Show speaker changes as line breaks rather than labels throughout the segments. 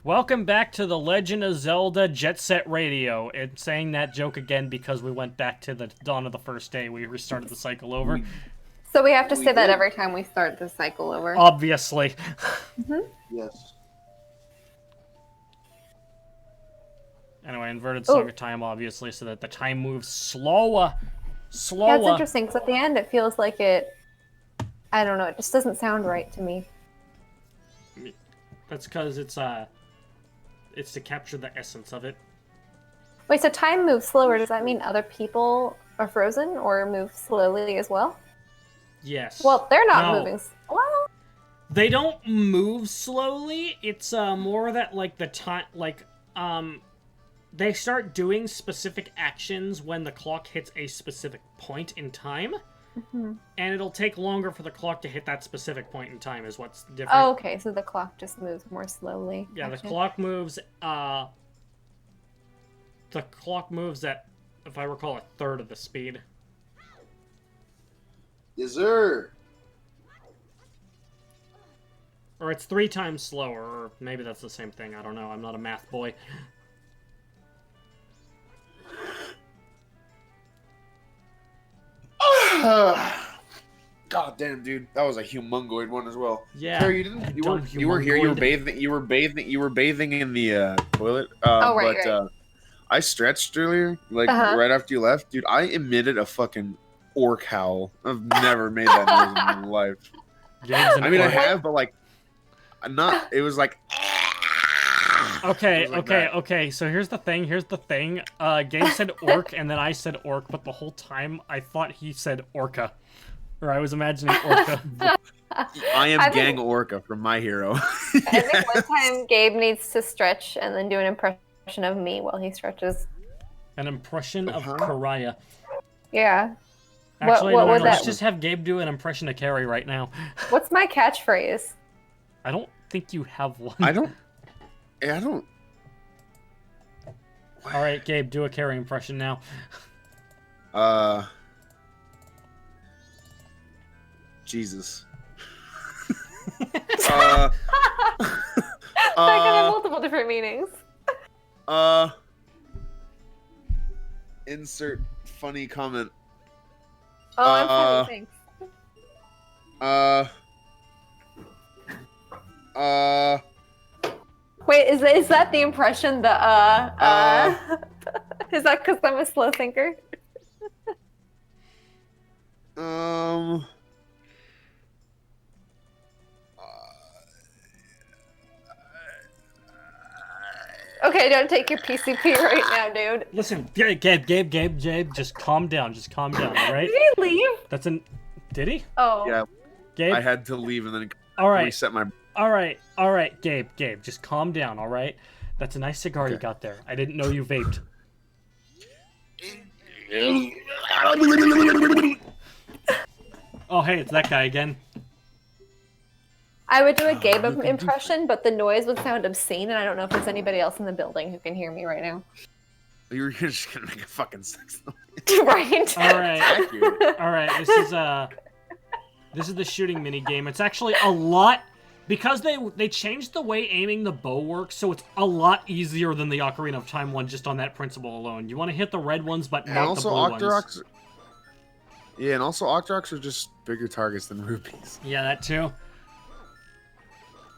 Welcome back to the Legend of Zelda Jet Set Radio. And saying that joke again because we went back to the dawn of the first day. We restarted the cycle over.
So we have to say that every time we start the cycle over.
Obviously.
Yes.
Anyway, inverted song of time, obviously, so that the time moves slower.
Yeah, it's interesting, because at the end it feels like it... I don't know, it just doesn't sound right to me.
That's because it's to capture the essence of it.
Wait, so time moves slower, does that mean other people are frozen or move slowly as well?
Yes.
Well, they're not moving. Well,
they don't move slowly. It's more that like the time, they start doing specific actions when the clock hits a specific point in time, and it'll take longer for the clock to hit that specific point in time. Is what's different.
Oh, okay. So the clock just moves more slowly.
Yeah,
Gotcha.
the clock moves. The clock moves at, if I recall, a third of the speed.
Yes, sir.
Or it's 3 times slower, or maybe that's the same thing. I don't know. I'm not a math boy.
God damn, dude, that was a humongoid one as well.
Yeah.
Terry, you were here. You were bathing. You were bathing in the toilet.
Right.
I stretched earlier, right after you left, dude. I emitted a fucking orc howl. I've never made that noise in my life. I mean, I have, but like, I'm not. It was like.
Okay. So here's the thing. Gabe said orc, and then I said orc, but the whole time I thought he said orca, or I was imagining orca.
I am Gang Orca from My Hero.
I think one time Gabe needs to stretch and then do an impression of me while he stretches.
An impression of Karaya.
Yeah.
Actually,
what
let's just have Gabe do an impression of Carrie right now.
What's my catchphrase?
I don't think you have one.
I don't.
All right, Gabe, do a Carrie impression now.
Jesus.
That could have multiple different meanings.
Insert funny comment.
Oh, I'm funny, thanks. Wait, is that the impression? Is that because I'm a slow thinker? Okay, don't take your PCP right now, dude.
Listen, Gabe, just calm down. All right?
Did he leave?
Did he?
Oh.
Yeah.
Gabe?
I had to leave and then reset my...
All right, Gabe, just calm down, all right? That's a nice cigar you got there. I didn't know you vaped. Oh, hey, it's that guy again.
I would do a Gabe impression, but the noise would sound obscene, and I don't know if there's anybody else in the building who can hear me right now.
You're just gonna make a fucking sex noise.
Right.
All right. This is the shooting mini game. It's actually a lot because they changed the way aiming the bow works, so it's a lot easier than the Ocarina of Time one just on that principle alone. You want to hit the red ones, but not the blue ones.
Yeah, and also Octoroks are just bigger targets than rupees.
Yeah, that too.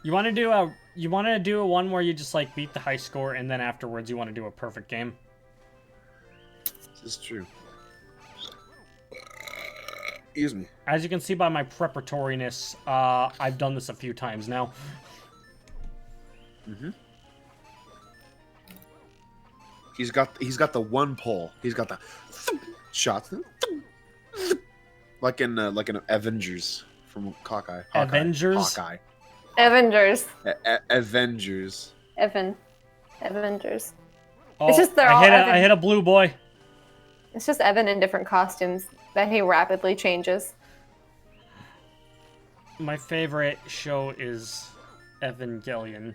You want to do a one where you just like beat the high score, and then afterwards you want to do a perfect game.
This is true. Excuse me.
As you can see by my preparatoriness, I've done this a few times now.
He's got the one pull. He's got the shots, like in Avengers from Hawkeye.
Avengers.
Hawkeye.
Avengers.
Avengers.
Avengers.
Oh,
it's just
I hit a blue boy.
It's just Evan in different costumes that he rapidly changes.
My favorite show is Evangelion.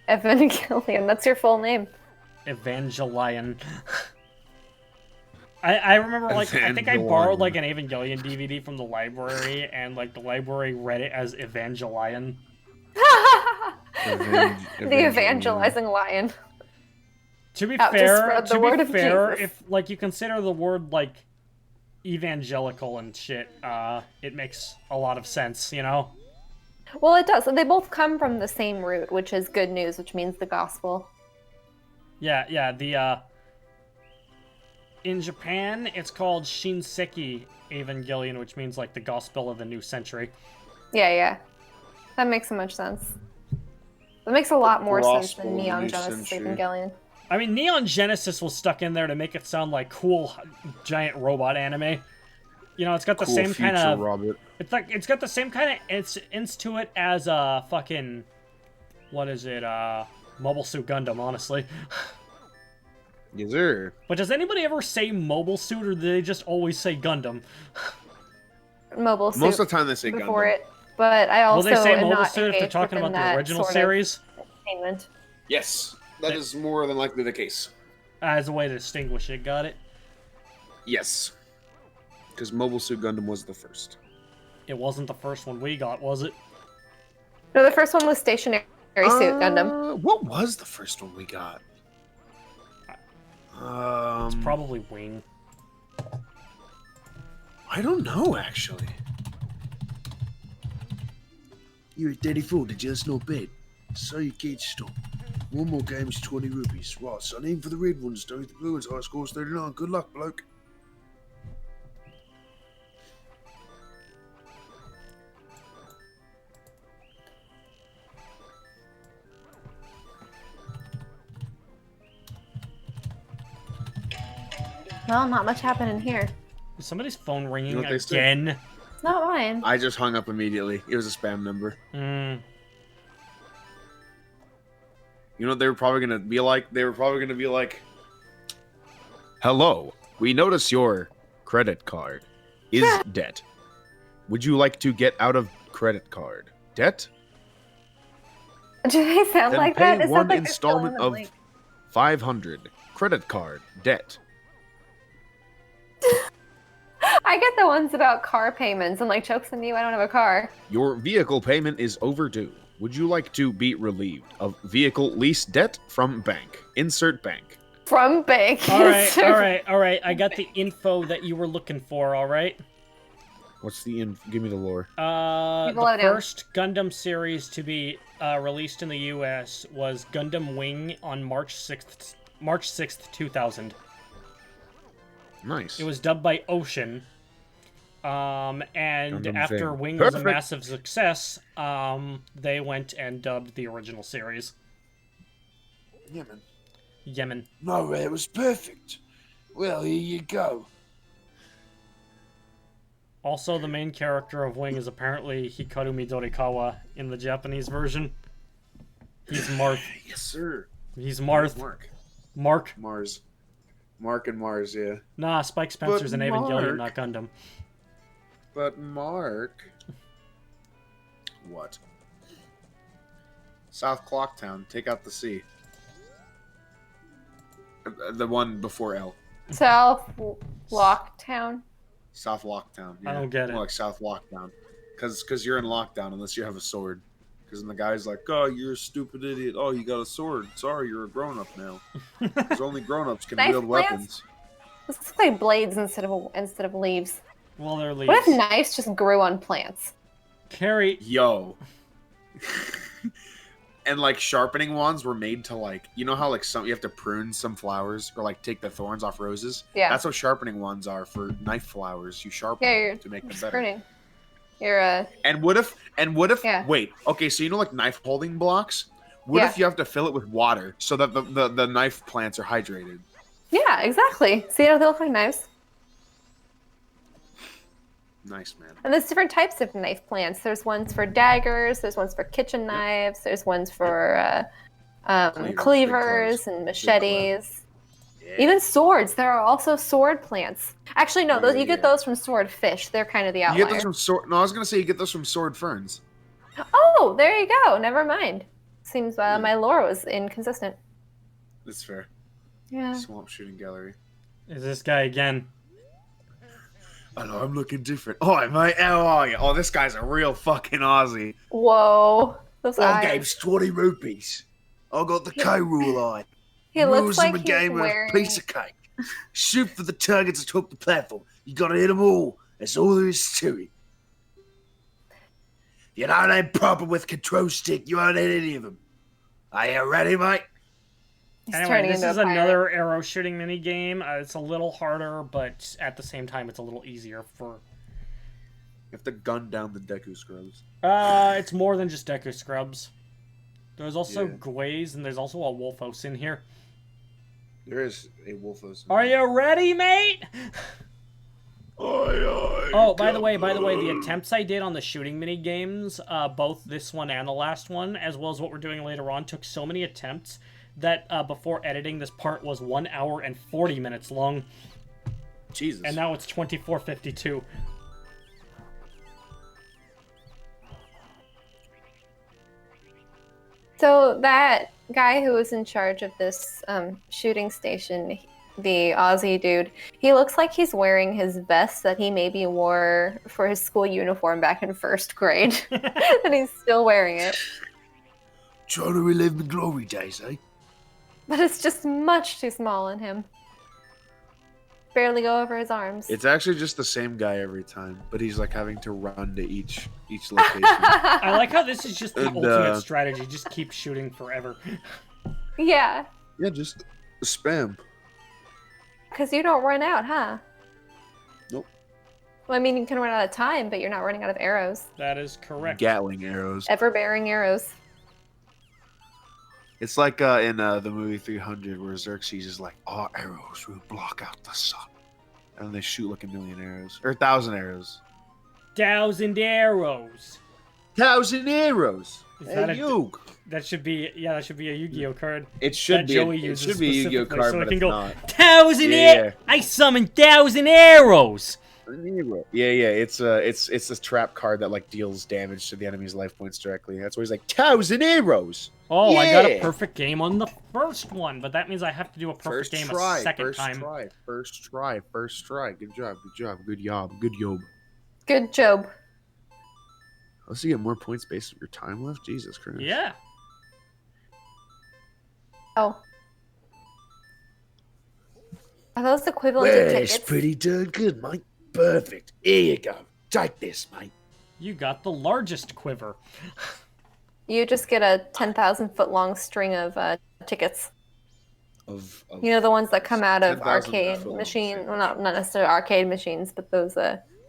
Evangelion, that's your full name.
Evangelion. I remember, like, I think I borrowed, like, an Evangelion DVD from the library, and, like, the library read it as Evangelion.
The evangelizing lion.
To be
Out to
fair,
spread the word of Jesus.
if like you consider the word like evangelical and shit, it makes a lot of sense, you know?
Well, it does. They both come from the same root, which is good news, which means the gospel.
Yeah, the in Japan, it's called Shinseki Evangelion, which means like the gospel of the new century.
Yeah. That makes so much sense. That makes a lot more sense than Neon Genesis Evangelion.
I mean, Neon Genesis was stuck in there to make it sound like cool giant robot anime. You know, it's got the
cool
same kind of
robot.
it's got the same kind of ins to it as fucking what is it? Mobile Suit Gundam, honestly.
Yes, sir.
But does anybody ever say Mobile Suit, or do they just always say Gundam?
Mobile Suit.
Most of the time they say
before
Gundam.
it, but I also
Will they say
am
Mobile
not
Suit if they're talking about the original series?
Entertainment.
Yes, that is more than likely the case.
As a way to distinguish it, got it?
Yes. Because Mobile Suit Gundam was the first.
It wasn't the first one we got, was it?
No, the first one was Stationary Suit Gundam.
What was the first one we got?
It's probably Wing.
I don't know, actually. You're a daddy fool, did you? That's no bad. So you can't stop. One more game is 20 rupees. Right, son, aim for the red ones, don't hit the blue ones. High score's 39. Good luck, bloke.
Well, not much happened in here.
Is somebody's phone ringing
what they say?
again?
It's not mine.
I just hung up immediately. It was a spam number. You know what they were probably gonna be like? They were probably gonna be like, "Hello, we notice your credit card is debt. Would you like to get out of credit card debt?
Do they sound
Then
like
pay
that? It
one
sounds like they're still in
installment
the
of
blank.
500 credit card debt."
I get the ones about car payments and like jokes on you. I don't have a car.
Your vehicle payment is overdue. Would you like to be relieved of vehicle lease debt from bank? Insert bank.
From bank.
All right. I got the info that you were looking for. All right.
What's the give me the lore.
The first Gundam series to be released in the U.S. was Gundam Wing on March 6th, 2000.
Nice.
It was dubbed by Ocean. And
Gundam
after
Wing.
Wing was a
Perfect.
massive success, they went and dubbed the original series. Yemen.
No, it was perfect. Well, here you go.
Also, the main character of Wing is apparently Hikaru Midorikawa in the Japanese version. He's Marth.
Yes, sir.
He's Marth. Mark.
Mars. Mark and Mars, yeah.
Nah, Spike Spencer's an Evangelion,
Mark-
not Gundam.
But Mark... What? South Clocktown. Take out the C. The one before L.
South Locktown.
South Lockdown. Yeah.
I don't get it.
More like South Lockdown. Because you're in lockdown unless you have a sword. Because then the guy's like, "Oh, you're a stupid idiot. Oh, you got a sword. Sorry, you're a grown-up now." Because only grown-ups can
Knife
wield
plants?
weapons.
This looks like blades instead of leaves.
Well, they're leaves.
What if knives just grew on plants?
Carrie.
Yo. And like sharpening wands were made to like, you know how like some you have to prune some flowers or like take the thorns off roses?
Yeah.
That's what sharpening wands are for knife flowers. You sharpen
Yeah,
them to make them
Just
better.
pruning. You're
And what if
Yeah.
wait, okay, so you know like knife holding blocks? What
Yeah.
if you have to fill it with water so that the knife plants are hydrated?
Yeah, exactly. See how they look like knives?
Nice, man.
And there's different types of knife plants. There's ones for daggers. There's ones for kitchen knives. There's ones for cleavers and machetes.
Yeah.
Even swords. There are also sword plants. Actually, no, those you get
Yeah.
those from swordfish. They're kind of the
You
outlier.
get those from sword. No, I was gonna say you get those from sword ferns.
Oh, there you go. Never mind. Seems my lore was inconsistent.
That's fair.
Yeah.
Swamp shooting gallery.
Is this guy again?
Hello, I'm looking different. Oh, mate, how are you? Oh, this guy's a real fucking Aussie.
Whoa. Those
One
eyes.
game's 20 rupees. I got the K rule on.
He looks
Rules
like
in the
he's
game are a
wearing.
piece of cake. Shoot for the targets atop the platform. You gotta hit them all. That's all there is to it. If you don't aim proper with control stick, you won't hit any of them. Are you ready, mate?
He's
Anyway,
turning
this
into
is
a pirate.
another arrow shooting mini game. It's a little harder, but at the same time, it's a little easier for.
You have to gun down the Deku Scrubs.
It's more than just Deku Scrubs. There's also
Yeah.
Gways, and there's also a Wolfos in here.
There is a Wolfos.
Are you ready, mate? Oh, by the way, the attempts I did on the shooting mini games, both this one and the last one, as well as what we're doing later on, took so many attempts that before editing, this part was 1 hour and 40 minutes long.
Jesus.
And now it's 24:52.
So that guy who was in charge of this shooting station, the Aussie dude, he looks like he's wearing his vest that he maybe wore for his school uniform back in 1st grade. And he's still wearing it.
Trying to relive my glory days, eh?
But it's just much too small on him. Barely go over his arms.
It's actually just the same guy every time, but he's like having to run to each location.
I like how this is just the
And,
ultimate strategy. Just keep shooting forever.
Yeah,
Yeah, just spam.
because you don't run out, huh?
Nope.
Well, I mean, you can run out of time, but you're not running out of arrows.
That is correct.
Gatling arrows.
Ever-bearing arrows.
It's like in the movie 300 where Xerxes is like, our arrows will block out the sun. And they shoot like 1,000,000 arrows. Or 1,000 arrows.
1,000 arrows.
1,000 arrows!
Is that
Hey,
a-
you!
That should be that should be a Yu-Gi-Oh card.
It should
that
be
Joey
it
uses
should be a Yu-Gi-Oh
specifically,
card,
so it
but
can
it's
go
not.
1,000
Yeah.
I summoned 1,000 arrows.
Yeah, it's this trap card that like deals damage to the enemy's life points directly. That's why he's like 1,000 arrows.
Oh, I got a
Yeah.
perfect game on the first one, but that means I have to do a perfect game a second time.
First try. Good job, good job.
Good job.
Let's you get more points based on your time left. Jesus Christ.
Yeah.
Oh. Are those equivalent
Well,
to
that's
tickets?
pretty darn good, mate. Perfect. Here you go. Take this, mate.
You got the largest quiver.
You just get a 10,000-foot long string of tickets.
Of
You know, the ones that come out of
10,000
arcade
foot long
machine.
string.
Well, not necessarily arcade machines, but those.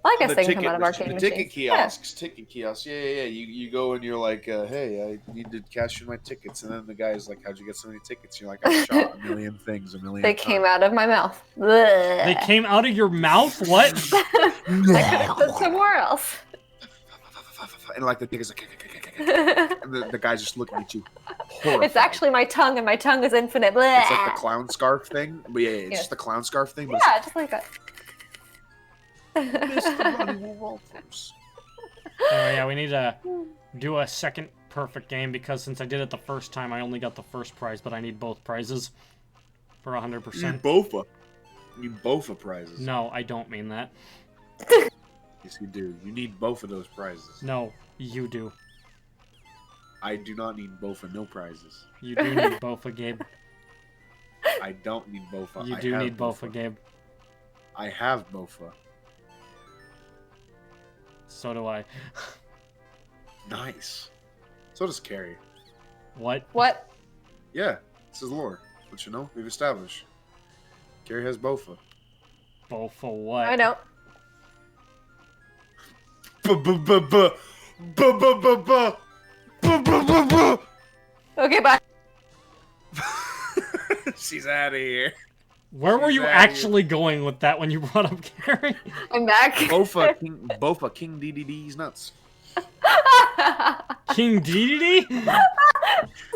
Well, I guess they can come out of arcade machines.
ticket kiosks. Yeah. You go and you're like, hey, I need to cash in my tickets, and then the guy's like, how'd you get so many tickets? You're like, I shot 1,000,000 things, 1,000,000.
They came out of my mouth.
They came out of your mouth? What?
I could have put somewhere else.
And like the ticket's like, and the guy's just looking at you. Horrified.
It's actually my tongue, and my tongue is infinite.
It's like the clown scarf thing, but yeah, it's
Yeah.
just the clown scarf thing. But
Yeah, just like that.
Oh yeah, we need to do a second perfect game because since I did it the first time, I only got the first prize, but I need both prizes for 100%.
You need both prizes.
No, I don't mean that.
Yes, you do. You need both of those prizes.
No, you do.
I do not need both of no prizes.
You do need both a Gabe.
I don't need both.
You
I
do
have
need both a
both.
Gabe.
I have both.
So do I.
Nice. So does Carrie.
What?
What?
Yeah, this is lore. But you know, we've established. Carrie has both.
Both for what?
I don't. Okay, bye.
She's out of here.
Where were
She's
you
outta
actually going with that when you brought up Carrie?
I'm back.
Bofa King DDD's nuts.
King Dedede?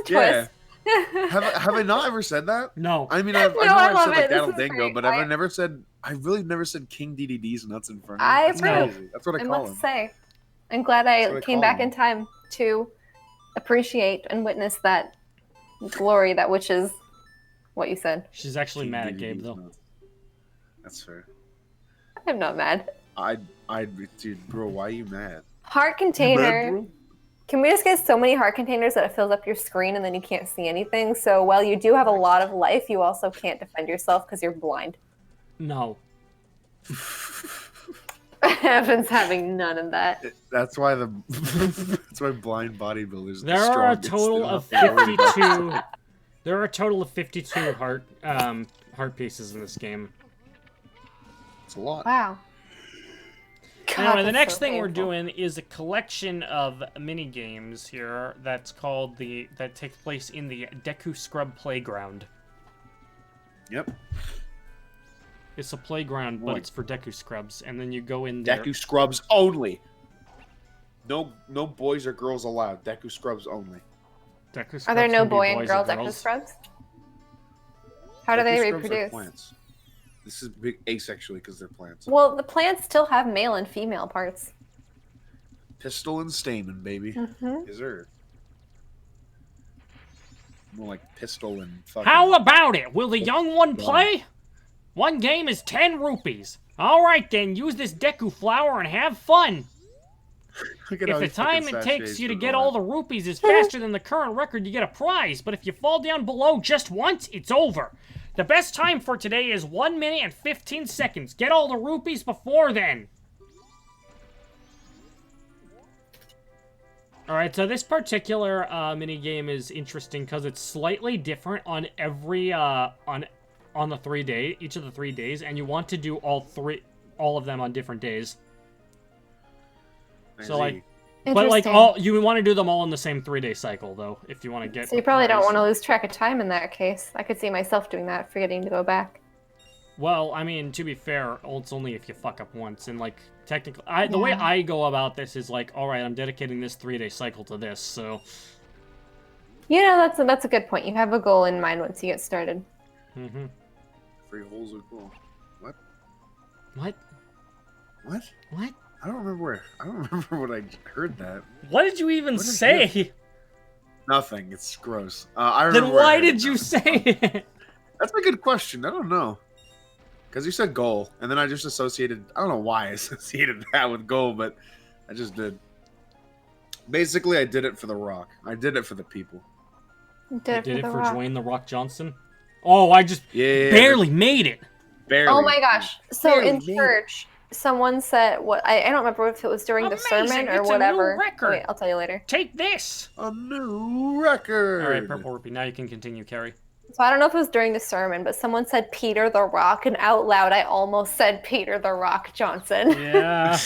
Yeah. Have I not ever said that?
No.
I mean, I've
No, I
never
love
said like
it. This
Daddle
is
Dingo,
great.
but I've never said. I really never said King DDD's nuts in front of
I
him. That's
approve.
crazy. That's what I
I
call
must
him.
say, I'm glad
That's what
I
I
came
call
back
them.
in time to appreciate and witness that glory, that which is what you said.
She's actually
King
mad at
DDD's
Gabe, though.
nuts. That's fair.
I'm not mad.
Dude, bro, why are you mad?
Heart container.
Bro?
Can we just get so many heart containers that it fills up your screen and then you can't see anything? So while you do have a lot of life, you also can't defend yourself because you're blind.
No.
Evan's having none of that.
That's why that's why blind bodybuilders.
There are a total of 52. There are a total of 52 heart pieces in this game.
It's a lot.
Wow. God,
Anyway, the next
so
thing we're
painful.
doing is a collection of mini games here that's called that takes place in the Deku Scrub Playground.
Yep.
It's a playground, but it's for Deku Scrubs, and then you go in there.
Deku Scrubs only. No boys or girls allowed. Deku Scrubs only.
Deku Scrubs
Are there no
can be
boy and
boys
girl
or
Deku
girls.
Scrubs? How do
Deku
they
Scrubs are
reproduce?
plants. This is big asexually because they're plants.
Well, the plants still have male and female parts.
Pistil and stamen, baby.
Mm-hmm.
Is there? More like pistol and fucking.
How about it? Will the young one play? One game is 10 rupees. Alright then, use this Deku flower and have fun.
Look at
If
how
the
he fucking
time it takes
sachets
you to
the
get
line.
all the rupees is faster than the current record, you get a prize. But if you fall down below just once, it's over. The best time for today is 1 minute and 15 seconds. Get all the rupees before then. Alright, so this particular mini game is interesting because it's slightly different on every on the 3 day, each of the 3 days, and you want to do all of them on different days. So like, but like you want to do them all in the same 3-day cycle though, if you want to get.
So you probably don't want to lose track of time in that case. I could see myself doing that, forgetting to go back.
Well, I mean, to be fair, it's only if you fuck up once, and like technically, the way I go about this is like, all right, I'm dedicating this 3-day cycle to this, so.
Yeah, that's a good point. You have a goal in mind once you get started.
Mm-hmm.
3 holes are cool. What?
What?
What?
What?
I don't remember what I heard that.
What did you even say?
Nothing. It's gross. I remember.
Then why did you say it?
That's a good question. I don't know. Because you said goal, and then I just associated. I don't know why I associated that with goal, but I just did. Basically, I did it for the Rock. I did it for the people.
Did
it for
Rock.
Dwayne the Rock Johnson? Oh, I just barely made it.
Barely.
Oh my gosh! So
Barely
in
made
church, someone said what I don't remember if it was during the sermon or
It's
whatever.
A new record.
Oh, wait, I'll tell you later.
Take this.
A new record.
All right, Purple Rupee. Now you can continue, Carrie.
So I don't know if it was during the sermon, but someone said Peter the Rock, and out loud I almost said Peter the Rock Johnson.
Yeah.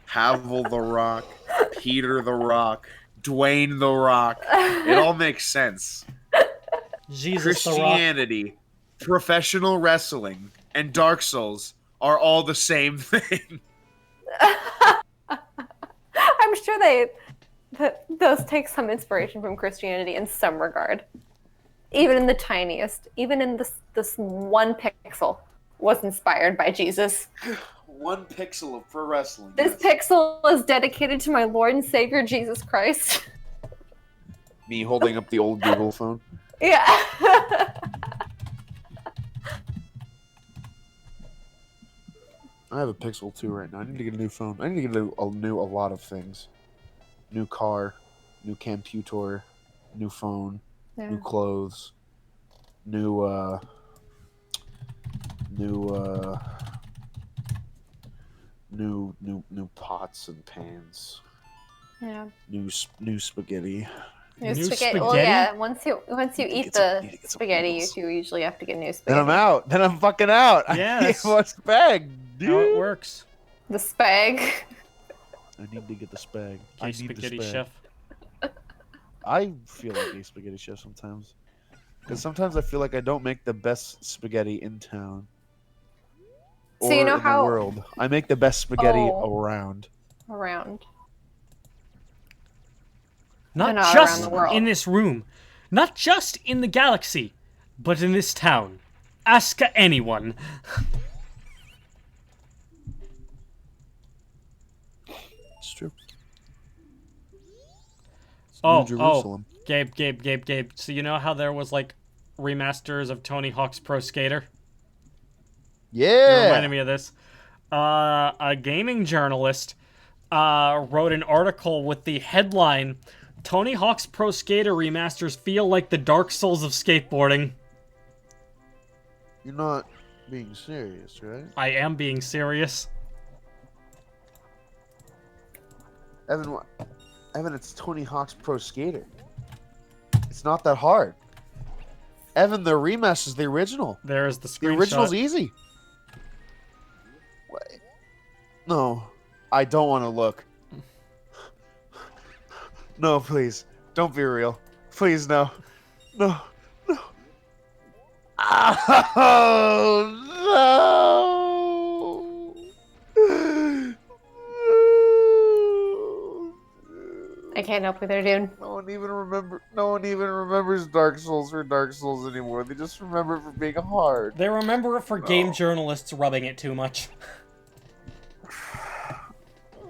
Havel the Rock, Peter the Rock, Dwayne the Rock. It all makes sense.
Jesus the Rock.
Christianity, professional wrestling, and Dark Souls are all the same thing.
I'm sure those take some inspiration from Christianity in some regard. Even in the tiniest, even in this one pixel was inspired by Jesus.
1 pixel of pro wrestling.
This pixel is dedicated to my Lord and Savior Jesus Christ.
Me holding up the old Google phone.
Yeah.
I have a Pixel 2 right now. I need to get a new phone. I need to get a lot of things. New car, new computer, new phone, new clothes, new pots and pans.
Yeah.
New spaghetti.
New
New
spaghetti. Well,
spaghetti?
yeah. Once you eat the spaghetti, you
noodles.
do usually have to get new
Then
spaghetti.
I'm out. Then I'm fucking out.
Yeah,
I need
that's
more spag, dude.
How it works.
The spag.
I need to get the spag.
Okay, spaghetti chef.
I feel like a spaghetti chef sometimes. Because sometimes I feel like I don't make the best spaghetti in town.
So you know
in
how-
the world. I make the best spaghetti
Oh.
around.
Around.
Not
not
just
around the world.
in this room, not just in the galaxy, but in this town. Ask anyone.
It's true.
Oh,
Jerusalem.
Gabe. So you know how there was like remasters of Tony Hawk's Pro Skater? It
Yeah.
reminded me of this. A gaming journalist wrote an article with the headline, Tony Hawk's Pro Skater remasters feel like the Dark Souls of skateboarding.
You're not being serious, right?
I am being serious.
Evan, it's Tony Hawk's Pro Skater. It's not that hard. Evan, the remaster is the original.
There's the screenshot.
The original's easy. Wait. No, I don't want to look. No, please. Don't be real. Please, no. No. No. Oh, no.
I can't help what they're doing.
No one even remembers Dark Souls for Dark Souls anymore. They just remember it for being hard.
They remember it for game journalists rubbing it too much.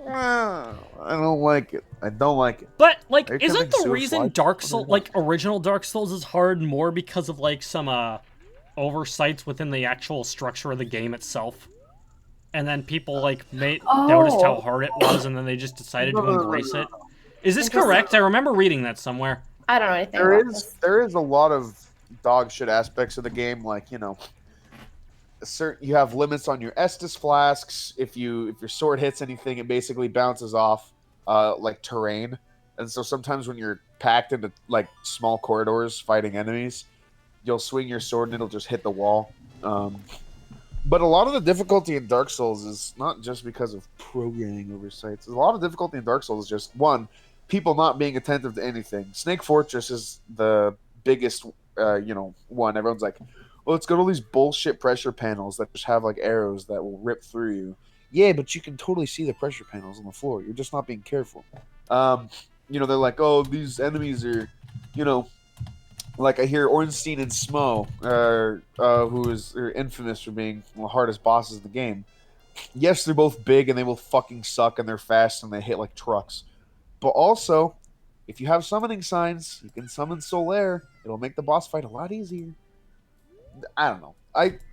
I don't like it. I don't like it.
But, like,
Are you
isn't the
coming
reason
suicide?
Dark Souls, like, original Dark Souls is hard more because of, like, some, oversights within the actual structure of the game itself? And then people, like, noticed how hard it was, and then they just decided to embrace it? Is this correct? I remember reading that somewhere.
I don't know anything about this.
There is a lot of dog shit aspects of the game, like, you know, you have limits on your Estus flasks. If your sword hits anything, it basically bounces off like terrain. And so sometimes when you're packed into like small corridors fighting enemies, you'll swing your sword and it'll just hit the wall. But a lot of the difficulty in Dark Souls is not just because of programming oversights. A lot of difficulty in Dark Souls is just, one, people not being attentive to anything. Snake Fortress is the biggest, one. Everyone's like, well, it's got all these bullshit pressure panels that just have like arrows that will rip through you. Yeah, but you can totally see the pressure panels on the floor. You're just not being careful. They're like, oh, these enemies are, like I hear Ornstein and Smo, who are infamous for being the hardest bosses in the game. Yes, they're both big and they both fucking suck and they're fast and they hit like trucks. But also, if you have summoning signs, you can summon Solaire. It'll make the boss fight a lot easier. I don't know.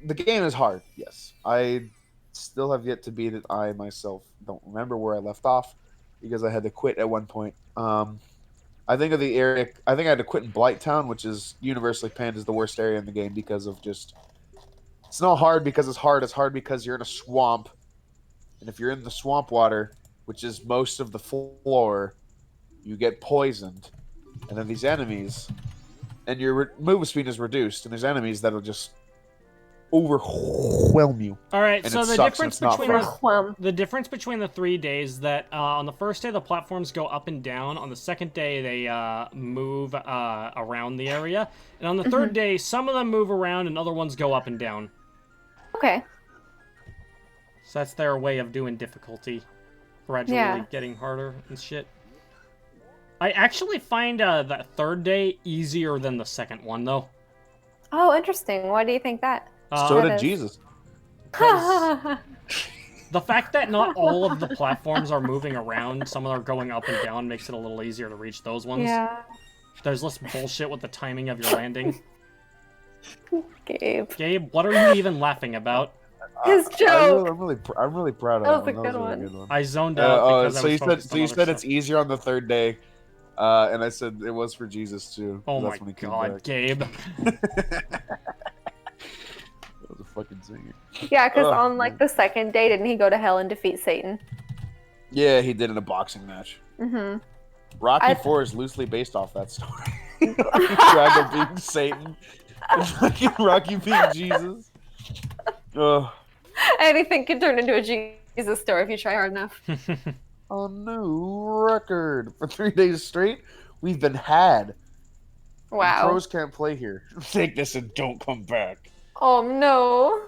The game is hard, yes. I still have yet to beat it. I myself don't remember where I left off because I had to quit at one point. I think of the area. I think I had to quit in Blighttown, which is universally panned as the worst area in the game because of just. It's not hard because it's hard. It's hard because you're in a swamp, and if you're in the swamp water, which is most of the floor, you get poisoned, and then these enemies, and your move speed is reduced, and there's enemies that'll just overwhelm you.
All right,
and
so the difference between the 3 days that on the first day the platforms go up and down, on the second day they move around the area, and on the third day some of them move around and other ones go up and down.
Okay.
So that's their way of doing difficulty, gradually getting harder and shit. I actually find that third day easier than the second one though.
Oh, interesting. Why do you think that?
So did Jesus.
The fact that not all of the platforms are moving around, some of them are going up and down, makes it a little easier to reach those ones.
Yeah.
There's less bullshit with the timing of your landing.
Gabe,
what are you even laughing about?
His joke.
I'm really proud of
that. Was
that
a
one.
good
That was a good one.
I zoned out because I was focused on
you
other
said
stuff.
it's easier on the third day, and I said it was for Jesus too.
Oh
That's
my
when he came
god,
back.
Gabe.
That was a fucking singer.
Yeah, because on like the second day, didn't he go to hell and defeat Satan?
Yeah, he did in a boxing match.
Mm-hmm.
Rocky 4 is loosely based off that story. Drago being Satan, and fucking Rocky being Jesus.
Anything can turn into a Jesus story if you try hard enough.
A new record for 3 days straight. We've been had.
Wow.
Pros can't play here. Take this and don't come back.
Oh no.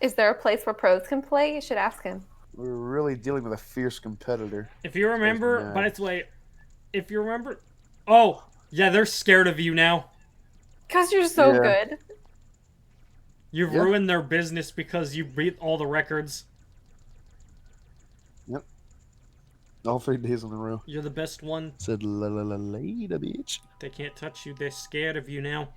Is there a place where pros can play? You should ask him.
We're really dealing with a fierce competitor.
If you remember, by the way, oh, yeah, they're scared of you now.
Because you're so good.
You've ruined their business because you beat all the records.
Yep. All 3 days in a row.
You're the best one.
Said la la la later, bitch.
They can't touch you. They're scared of you now.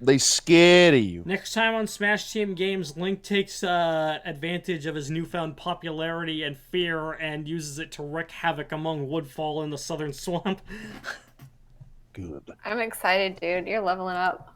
They scared of you.
Next time on Smash Team Games, Link takes advantage of his newfound popularity and fear and uses it to wreak havoc among Woodfall in the Southern Swamp.
Good.
I'm excited, dude. You're leveling up.